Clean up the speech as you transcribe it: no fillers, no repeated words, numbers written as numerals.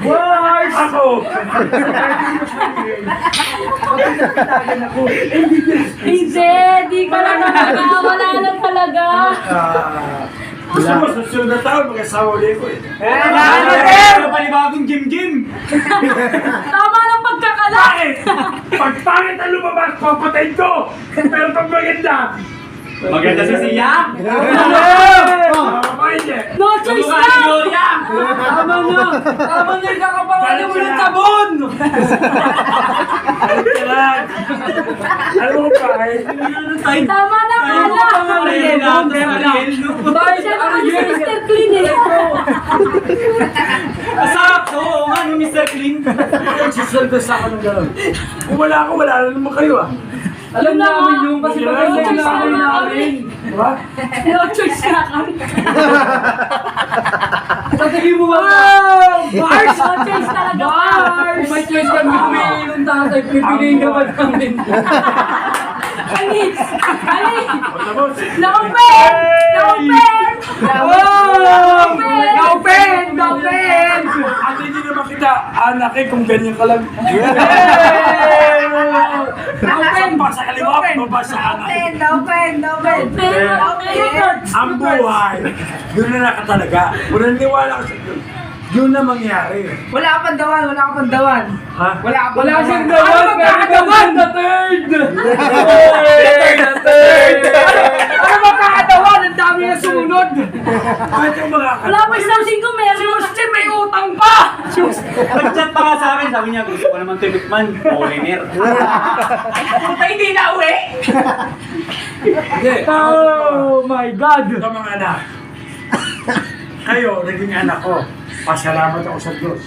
Wars! Ako! Hindi, di ka na talaga. Wala lang talaga. Gusto mo, susunod na taon, mag-asawa ulit ko eh. Ano panibagong gym-gym? Tama ng pagkakala. Bakit? Pag pangit ang lumabas, papatayin ko! Pero pag maganda, Maganda si Sia. mamayin niya. No choice Kamukha ni lang. Gloria. Tama na! Tama na! Ikakapangalan mo ng sabon! Alam ka lang. Alam mo pa eh. Tama na kala. Dahil siya naman si Mr. Clean eh. Masarap to. Oo nga, no, Mr. Clean. Nagsisalda sa akin ng gano'n. Kung wala ako, wala na naman kayo ah. Alam namin yung kasi maganda yung laway namin. Diba? No choice na kami. Tatagin mo ba? Bars! No choice talaga. Bars! Kung may choice kami pumili ng tatay, pipiliin ka ba namin? Alis! Alis! Tapos, Na-open! Na-open! Open! Open! at hindi naman kita anakin kung ganyan ka lang. Open pa sa kaliwa, baba sa kanan. Open! Ang buhay, yun na nakatalaga. Kung naniniwala ka sa Diyos, yun na mangyari. Wala ka pandawan, wala ka pandawan. Ha? Wala ka Wala pandawan. siyang dawan! Ano magkakatawan? The third! Ano magkakatawan? Ang dami na sumunod. Kahit yung mga Wala pa isang singko, meron. Justin, may utang pa! Nag-chat pa nga sa akin. Sabi niya, gusto ko naman tumikman. Foreigner. Puta, hindi na uwi. Hindi. Oh my God! Ito mga anak. Kayo, naging anak ko. Pasalamat ako sa Diyos.